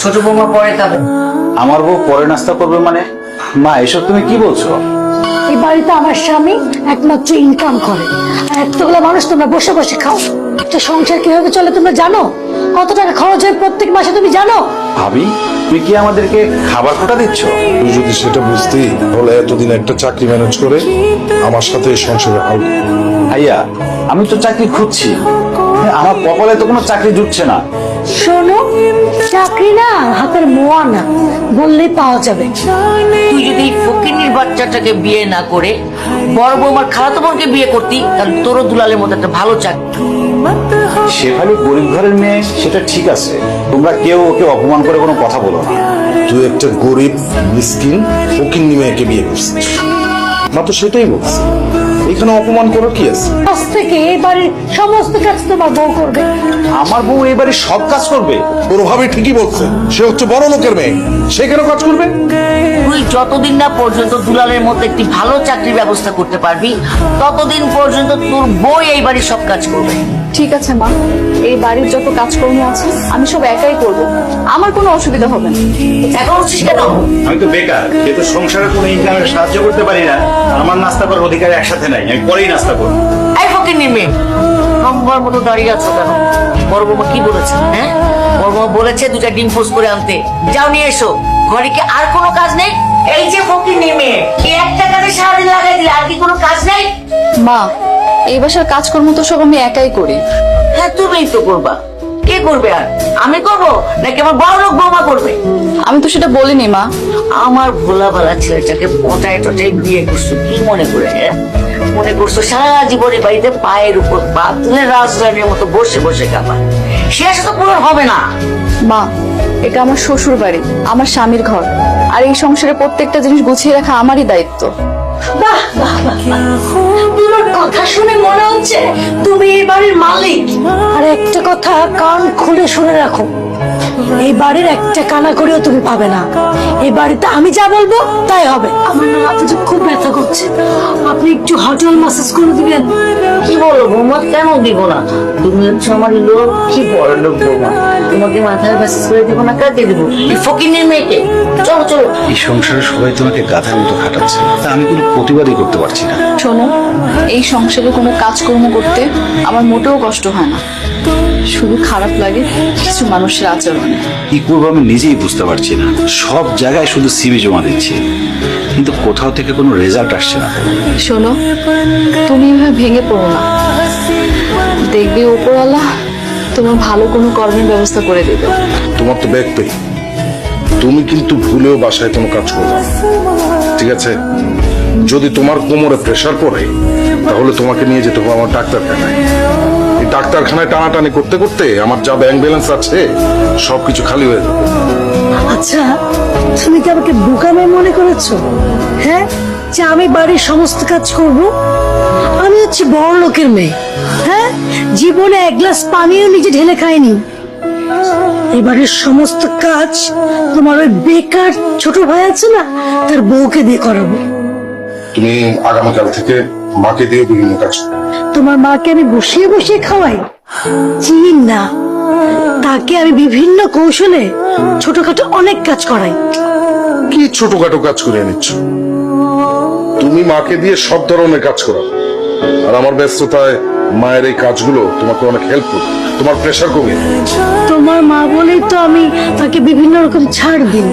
ছোট বৌমা পরে খাবে। আমার বউ পরে নাস্তা করবে মানে? মা এসব তুমি কি বলছো? এই বাড়িতে আমার স্বামী একমাত্র ইনকাম করে, আর এতগুলো মানুষ তোমরা বসে বসে খাও। একটা সংসার কিভাবে চলে তোমরা জানো? কত টাকা খরচ হয় প্রত্যেক মাসে তুমি জানো? ভাবি তুমি কি আমাদেরকে খাবার খোটা দিচ্ছ? তুই যদি সেটা বুঝতি তাহলে এতদিন একটা চাকরি ম্যানেজ করে আমার সাথে এই সংসারে হাল। ভাইয়া আমি তো চাকরি খুঁজছি, আমার কপালে তো কোনো চাকরি জুটছে না। শোনো, চাকরি না হাতের মোয়া না, বললেই পাওয়া যাবে। তুই যদি ফকিনীর বাচ্চাটাকে বিয়ে না করে বড় বৌমার খালাতো বোনকে বিয়ে করতি, তাহলে তোরও দুলালের মতো একটা ভালো চাকরি। শেফালি গরিব ঘরের মেয়ে, সেটা ঠিক আছে, তোমরা কেউ ওকে অপমান করে কোনো কথা বলো না। তুই একটা গরিব মিসকিন ফকিন্নি মেয়েকে বিয়ে করছিস, মা তো সেটাই বলছি। এখানে অপমান করার কি আছে? আজ থেকে এই বাড়ির সমস্ত কাজ তোমার বউ করবে। আমার বউ এবারে সব কাজ করবে? তোর ভাবে ঠিকই বলছে, সে হচ্ছে বড় লোকের মেয়ে, সে কেন কাজ করবে? তুই যতদিন না পর্যন্ত দুলালের মতো একটি ভালো চাকরির ব্যবস্থা করতে পারবি, ততদিন পর্যন্ত তোর বউ এই বাড়ির সব কাজ করবে। ঠিক আছে মা, এই বাড়ির যত কাজকর্ম আছে আমি সব একাই করব, আমার কোনো অসুবিধা হবে না। এখন হচ্ছিস কেন? আমি তো বেকার, যেহেতু সংসারে কোনো ইনকামের সাহায্য করতে পারি না, আমার নাস্তা করার অধিকার একসাথে নাই, আমি পরেই নাস্তা করবো। এই ফকিনীর মেয়ে, নম্বর মতো দাঁড়িয়ে আছো কেন? বড় বৌমা কি বলেছে? হ্যাঁ, বড় বৌমা বলেছে দুটা ডিম পোস্ট করে আনতে, যাও নিয়ে এসো। ঘরে কি আর কোনো কাজ নেই? এই যে ফকিনীর মেয়ে, এই একটা কাজে সারাদিন লাগাই দিলে আর কি কোনো কাজ নেই? মা, এই বাসার কাজকর্ম তো সব আমি একাই করি। হ্যাঁ, তুমিই তো করবা। কে করবে আর? আমি করবো নাকি আমার বড় লোক বৌমা করবে? আমি তো সেটা বলিনি মা। আমার ভোলা ভালা ছেলেটাকে পটায় টটায় বিয়ে করছো কি মনে করে? মনে করছো সারা জীবনে বাড়িতে পায়ের উপর পা তুলে রাজধানীর মতো বসে বসে খাবা? সে আশা তো পূরণ হবে না। মা, এটা আমার শ্বশুর বাড়ি, আমার স্বামীর ঘর, আর এই সংসারে প্রত্যেকটা জিনিস গুছিয়ে রাখা আমারই দায়িত্ব। বাহ বাহ বাহ বাহ। তোমার কথা শুনে মনে হচ্ছে তুমি এই বাড়ির মালিক। আর একটা কথা কান খুলে শুনে রাখো, এই বাড়ির একটা কানা করেও তুমি পাবে না। এই বাড়িতে আমি যা বলবো তাই হবে। আমার না মাথাটা খুব ব্যথা করছে, আপনি একটু হটল ম্যাসাজ করে দিবেন? কি বলো বৌমা, কেন দিব না? তুমি হচ্ছে আমার লোক, কি বড় লোক বৌমা, তোমাকে মাথায় মেসেজ করে দিব না? কাকে দিব? এই ফকিনীর মেয়েকে? চলো চলো। এই সংসারে সবাই তোমাকে গাধার মতো খাটাচ্ছে, তা আমি কোনো প্রতিবাদই করতে পারছি না। শোনো, এই সংসারে কোনো কাজকর্ম করতে আমার মোটেও কষ্ট হয় না, শুধু খারাপ লাগে কিছু মানুষের আচরণে। কি করবো আমি নিজেই বুঝতে পারছি না। সব জায়গায় শুধু সিভি জমা দিচ্ছি, কিন্তু কোথাও থেকে কোনো রেজাল্ট আসছে না। শোনো, তুমি এভাবে ভেঙে পড়ো না, দেখবে উপরওয়ালা তোমার ভালো কোনো কর্মের ব্যবস্থা করে দেবে। তোমার তো ব্যাগ পে, তুমি কিন্তু ভুলেও বাসায় কোনো কাজ করবে না, ঠিক আছে? যদি তোমার কোমরে প্রেসার পড়ে তাহলে তোমাকে নিয়ে যেতে হবে আমার ডাক্তারখানায়। এই ডাক্তারখানায় টানাটানি করতে করতে আমার যা ব্যাংক ব্যালেন্স আছে সবকিছু খালি হয়ে যাবে। আচ্ছা, তুমি কি আমাকে বোকামে মনে করেছো? হ্যাঁ, যে আমি বাড়ির সমস্ত কাজ করব? আমি হচ্ছে বড় লোকের মেয়ে। হ্যাঁ, জীবনে এক গ্লাস পানিও নিজে ঢেলে খাইনি। এবারের সমস্ত কাজ তোমার ওই বেকার ছোট ভাই আছে না, তার বউকে দিয়ে করাবো। তুমি আগামীকাল থেকে মাকে দিয়ে বিভিন্ন কাজ করো। তোমার মাকে আমি বসিয়ে বসিয়ে খাওয়াই? চিন না, তাকে আমি বিভিন্ন কৌশলে ছোটখাটো অনেক কাজ করাই। কি ছোটখাটো কাজ করে নিচ্ছ? তুমি মাকে দিয়ে সব ধরনের কাজ করো, আর আমার ব্যস্ততায় মায়ের এই কাজগুলো তোমাকে অনেক হেল্প করবে, তোমার প্রেশার কমিয়ে। তোমার মা বলেই তো আমি তাকে বিভিন্ন রকম ছাড় দিই।